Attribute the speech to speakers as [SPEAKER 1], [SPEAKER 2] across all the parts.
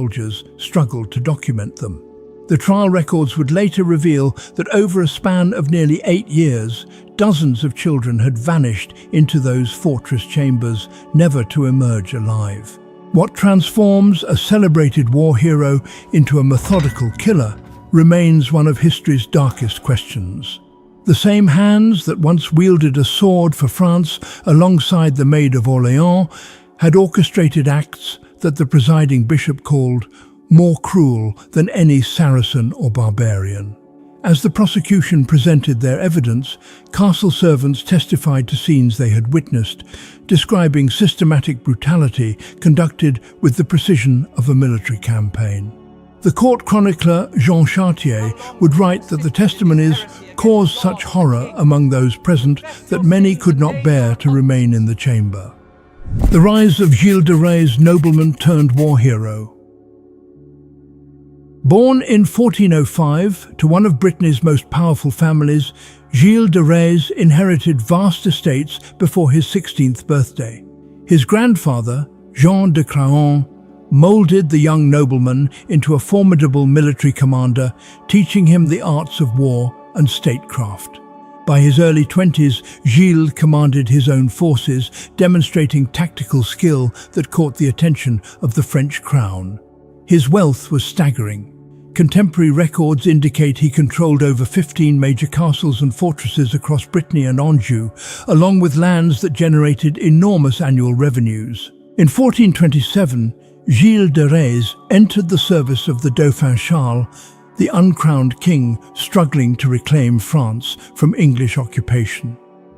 [SPEAKER 1] soldiers struggled to document them. The trial records would later reveal that over a span of nearly 8 years, dozens of children had vanished into those fortress chambers, never to emerge alive. What transforms a celebrated war hero into a methodical killer remains one of history's darkest questions. The same hands that once wielded a sword for France alongside the Maid of Orléans had orchestrated acts that the presiding bishop called more cruel than any Saracen or barbarian. As the prosecution presented their evidence, castle servants testified to scenes they had witnessed, describing systematic brutality conducted with the precision of a military campaign. The court chronicler Jean Chartier would write that the testimonies caused such horror among those present that many could not bear to remain in the chamber. The rise of Gilles de Rais, nobleman turned war hero. Born in 1405 to one of Brittany's most powerful families, Gilles de Rais inherited vast estates before his 16th birthday. His grandfather, Jean de Craon, molded the young nobleman into a formidable military commander, teaching him the arts of war and statecraft. By his early 20s, Gilles commanded his own forces, demonstrating tactical skill that caught the attention of the French crown. His wealth was staggering. Contemporary records indicate he controlled over 15 major castles and fortresses across Brittany and Anjou, along with lands that generated enormous annual revenues. In 1427, Gilles de Rais entered the service of the Dauphin Charles, the uncrowned king struggling to reclaim France from English occupation.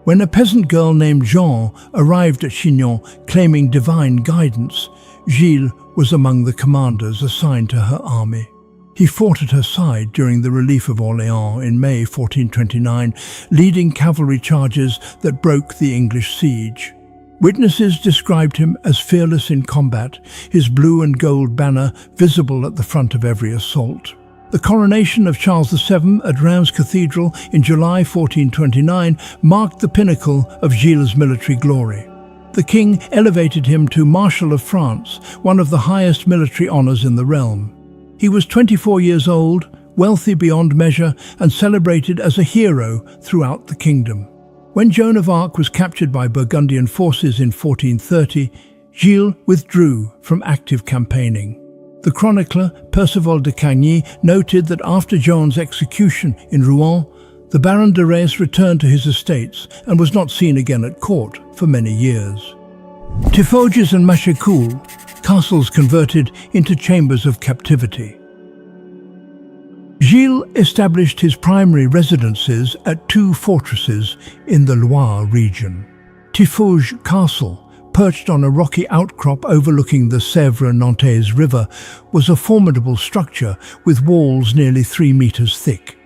[SPEAKER 1] When a peasant girl named Jean arrived at Chinon claiming divine guidance, Gilles was among the commanders assigned to her army. He fought at her side during the relief of Orléans in May 1429, leading cavalry charges that broke the English siege. Witnesses described him as fearless in combat, his blue and gold banner visible at the front of every assault. The coronation of Charles VII at Reims Cathedral in July 1429 marked the pinnacle of Gilles' military glory. The king elevated him to Marshal of France, one of the highest military honors in the realm. He was 24 years old, wealthy beyond measure, and celebrated as a hero throughout the kingdom. When Joan of Arc was captured by Burgundian forces in 1430, Gilles withdrew from active campaigning. The chronicler Perceval de Cagny noted that after Joan's execution in Rouen, the Baron de Rais returned to his estates and was not seen again at court for many years. Tiffauges and Machecoul, castles converted into chambers of captivity. Gilles established his primary residences at 2 fortresses in the Loire region. Tiffauges Castle, perched on a rocky outcrop overlooking the Sèvres-Nantes River, was a formidable structure with walls nearly 3 meters thick.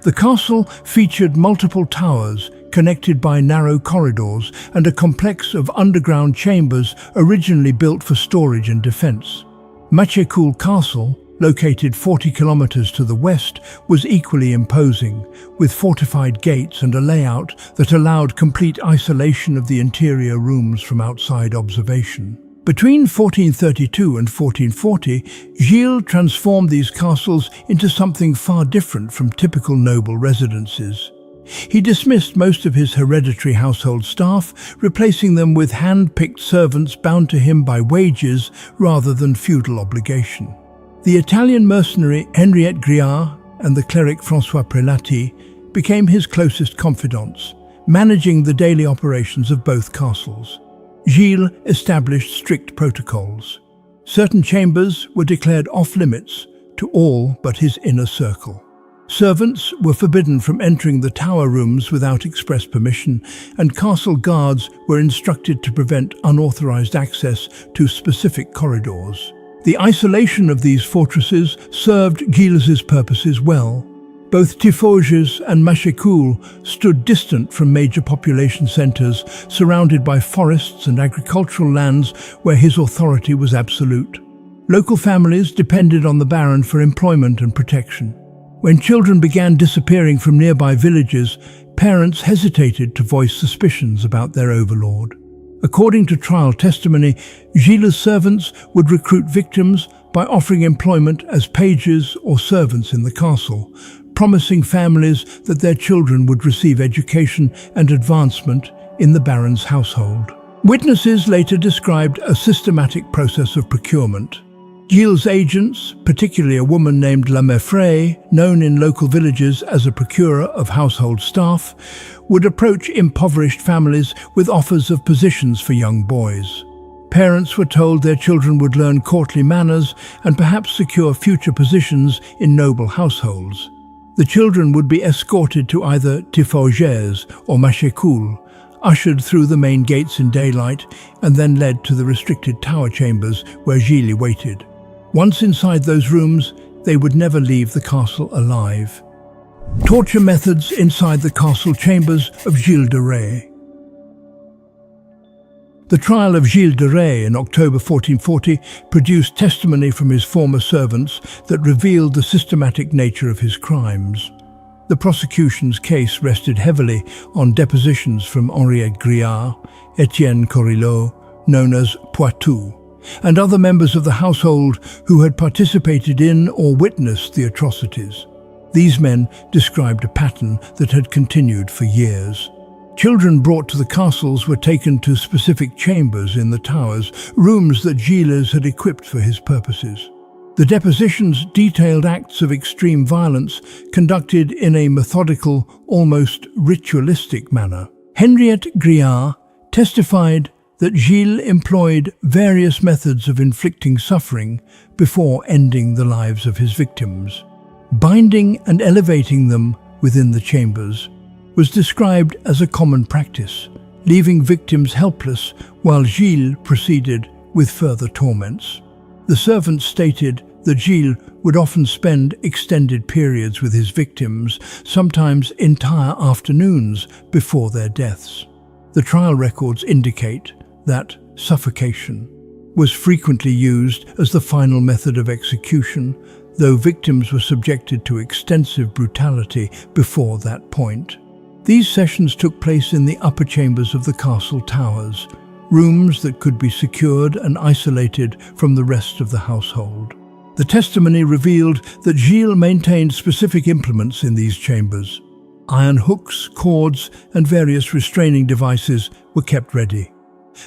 [SPEAKER 1] The castle featured multiple towers connected by narrow corridors and a complex of underground chambers originally built for storage and defense. Machecoul Castle, located 40 kilometers to the west, was equally imposing, with fortified gates and a layout that allowed complete isolation of the interior rooms from outside observation. Between 1432 and 1440, Gilles transformed these castles into something far different from typical noble residences. He dismissed most of his hereditary household staff, replacing them with hand-picked servants bound to him by wages rather than feudal obligation. The Italian mercenary Henriette Griard and the cleric François Prelati became his closest confidants, managing the daily operations of both castles. Gilles established strict protocols. Certain chambers were declared off-limits to all but his inner circle. Servants were forbidden from entering the tower rooms without express permission, and castle guards were instructed to prevent unauthorized access to specific corridors. The isolation of these fortresses served Gilles' purposes well. Both Tiffauges and Machecoul stood distant from major population centers, surrounded by forests and agricultural lands where his authority was absolute. Local families depended on the Baron for employment and protection. When children began disappearing from nearby villages, parents hesitated to voice suspicions about their overlord. According to trial testimony, Gilles' servants would recruit victims, by offering employment as pages or servants in the castle, promising families that their children would receive education and advancement in the baron's household. Witnesses later described a systematic process of procurement. Gilles' agents, particularly a woman named La Meffray, known in local villages as a procurer of household staff, would approach impoverished families with offers of positions for young boys. Parents were told their children would learn courtly manners and perhaps secure future positions in noble households. The children would be escorted to either Tiffauges or Machecoul, ushered through the main gates in daylight, and then led to the restricted tower chambers where Gilles waited. Once inside those rooms, they would never leave the castle alive. Torture methods inside the castle chambers of Gilles de Rais. The trial of Gilles de Rais in October 1440 produced testimony from his former servants that revealed the systematic nature of his crimes. The prosecution's case rested heavily on depositions from Henriette Griard, Etienne Corillot, known as Poitou, and other members of the household who had participated in or witnessed the atrocities. These men described a pattern that had continued for years. Children brought to the castles were taken to specific chambers in the towers, rooms that Gilles had equipped for his purposes. The depositions detailed acts of extreme violence conducted in a methodical, almost ritualistic manner. Henriette Griard testified that Gilles employed various methods of inflicting suffering before ending the lives of his victims. Binding and elevating them within the chambers was described as a common practice, leaving victims helpless while Gilles proceeded with further torments. The servants stated that Gilles would often spend extended periods with his victims, sometimes entire afternoons before their deaths. The trial records indicate that suffocation was frequently used as the final method of execution, though victims were subjected to extensive brutality before that point. These sessions took place in the upper chambers of the castle towers, rooms that could be secured and isolated from the rest of the household. The testimony revealed that Gilles maintained specific implements in these chambers. Iron hooks, cords, and various restraining devices were kept ready.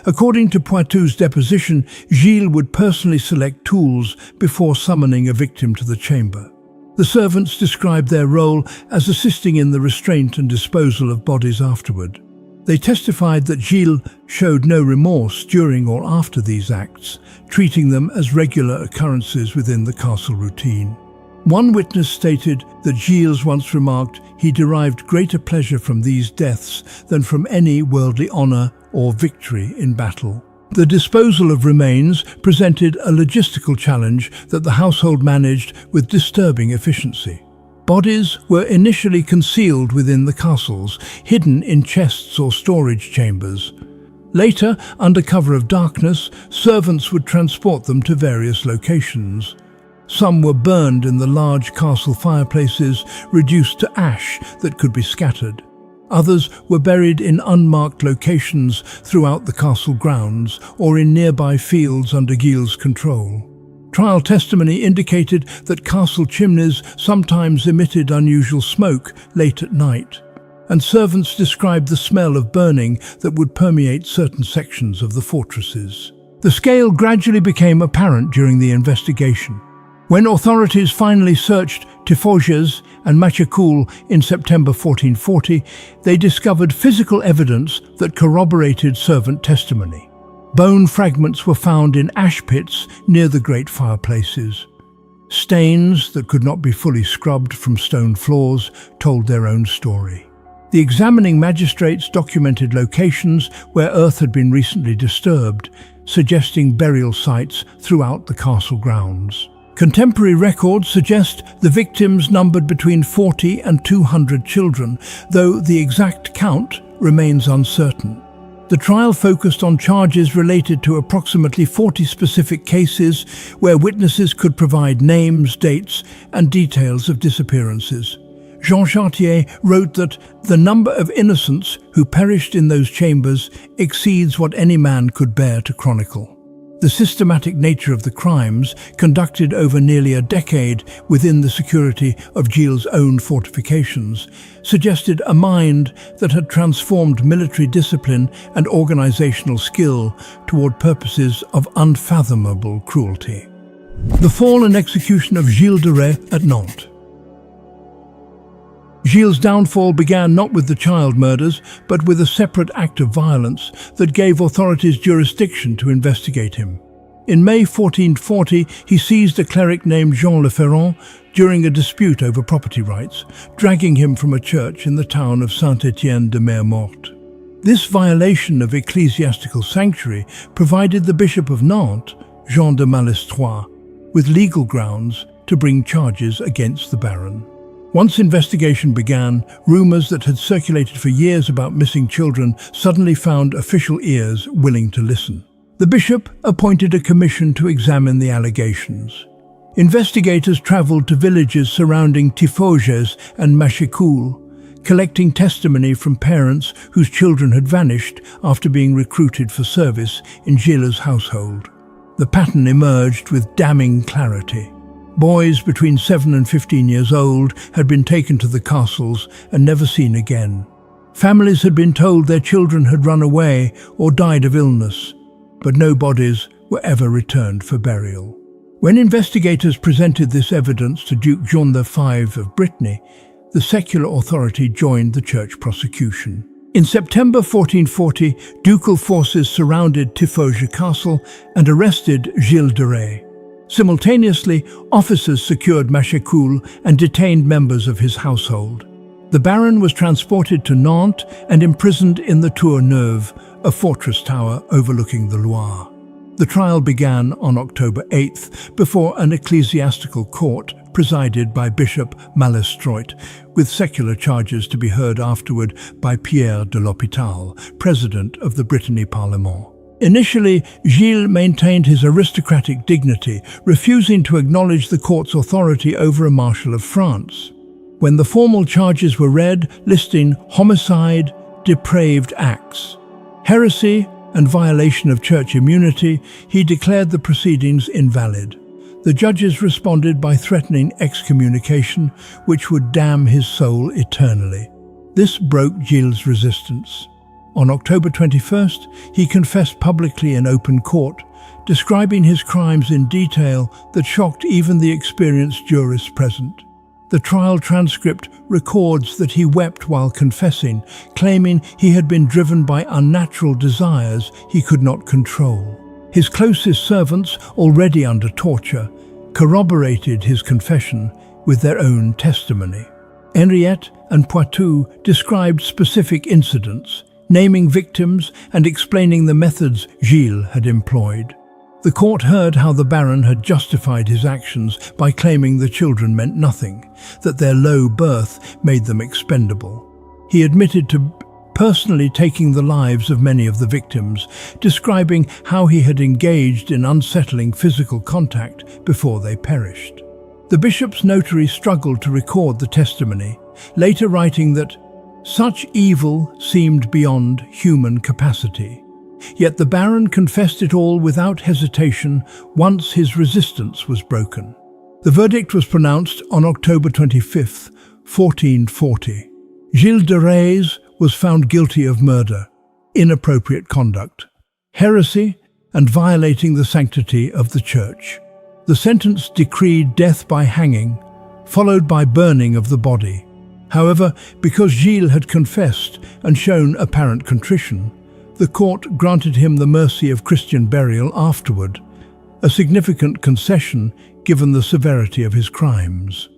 [SPEAKER 1] According to Poitou's deposition, Gilles would personally select tools before summoning a victim to the chamber. The servants described their role as assisting in the restraint and disposal of bodies afterward. They testified that Gilles showed no remorse during or after these acts, treating them as regular occurrences within the castle routine. One witness stated that Gilles once remarked he derived greater pleasure from these deaths than from any worldly honor or victory in battle. The disposal of remains presented a logistical challenge that the household managed with disturbing efficiency. Bodies were initially concealed within the castles, hidden in chests or storage chambers. Later, under cover of darkness, servants would transport them to various locations. Some were burned in the large castle fireplaces, reduced to ash that could be scattered. Others were buried in unmarked locations throughout the castle grounds or in nearby fields under Gilles' control. Trial testimony indicated that castle chimneys sometimes emitted unusual smoke late at night, and servants described the smell of burning that would permeate certain sections of the fortresses. The scale gradually became apparent during the investigation. When authorities finally searched Tiffauges and Machecoul in September 1440, they discovered physical evidence that corroborated servant testimony. Bone fragments were found in ash pits near the great fireplaces. Stains that could not be fully scrubbed from stone floors told their own story. The examining magistrates documented locations where earth had been recently disturbed, suggesting burial sites throughout the castle grounds. Contemporary records suggest the victims numbered between 40 and 200 children, though the exact count remains uncertain. The trial focused on charges related to approximately 40 specific cases where witnesses could provide names, dates, and details of disappearances. Jean Chartier wrote that the number of innocents who perished in those chambers exceeds what any man could bear to chronicle. The systematic nature of the crimes, conducted over nearly a decade within the security of Gilles' own fortifications, suggested a mind that had transformed military discipline and organizational skill toward purposes of unfathomable cruelty. The fall and execution of Gilles de Rais at Nantes. Gilles' downfall began not with the child murders, but with a separate act of violence that gave authorities jurisdiction to investigate him. In May 1440, he seized a cleric named Jean Le Ferrand during a dispute over property rights, dragging him from a church in the town of Saint-Étienne-de-Mer-Morte. This violation of ecclesiastical sanctuary provided the Bishop of Nantes, Jean de Malestroit, with legal grounds to bring charges against the Baron. Once investigation began, rumors that had circulated for years about missing children suddenly found official ears willing to listen. The bishop appointed a commission to examine the allegations. Investigators traveled to villages surrounding Tiffauges and Machecoul, collecting testimony from parents whose children had vanished after being recruited for service in Gilles' household. The pattern emerged with damning clarity. Boys between 7 and 15 years old had been taken to the castles and never seen again. Families had been told their children had run away or died of illness, but no bodies were ever returned for burial. When investigators presented this evidence to Duke Joan V of Brittany, the secular authority joined the church prosecution. In September 1440, ducal forces surrounded Tiffauges Castle and arrested Gilles de Rais. Simultaneously, officers secured Machecoul and detained members of his household. The Baron was transported to Nantes and imprisoned in the Tour Neuve, a fortress tower overlooking the Loire. The trial began on October 8th before an ecclesiastical court presided by Bishop Malestroit, with secular charges to be heard afterward by Pierre de l'Hôpital, president of the Brittany Parlement. Initially, Gilles maintained his aristocratic dignity, refusing to acknowledge the court's authority over a Marshal of France. When the formal charges were read, listing homicide, depraved acts, heresy, and violation of church immunity, he declared the proceedings invalid. The judges responded by threatening excommunication, which would damn his soul eternally. This broke Gilles' resistance. On October 21st, he confessed publicly in open court, describing his crimes in detail that shocked even the experienced jurists present. The trial transcript records that he wept while confessing, claiming he had been driven by unnatural desires he could not control. His closest servants, already under torture, corroborated his confession with their own testimony. Henriette and Poitou described specific incidents, naming victims and explaining the methods Gilles had employed. The court heard how the Baron had justified his actions by claiming the children meant nothing, that their low birth made them expendable. He admitted to personally taking the lives of many of the victims, describing how he had engaged in unsettling physical contact before they perished. The bishop's notary struggled to record the testimony, later writing that such evil seemed beyond human capacity. Yet the Baron confessed it all without hesitation once his resistance was broken. The verdict was pronounced on October 25, 1440. Gilles de Rais was found guilty of murder, inappropriate conduct, heresy, and violating the sanctity of the Church. The sentence decreed death by hanging, followed by burning of the body. However, because Gilles had confessed and shown apparent contrition, the court granted him the mercy of Christian burial afterward, a significant concession given the severity of his crimes.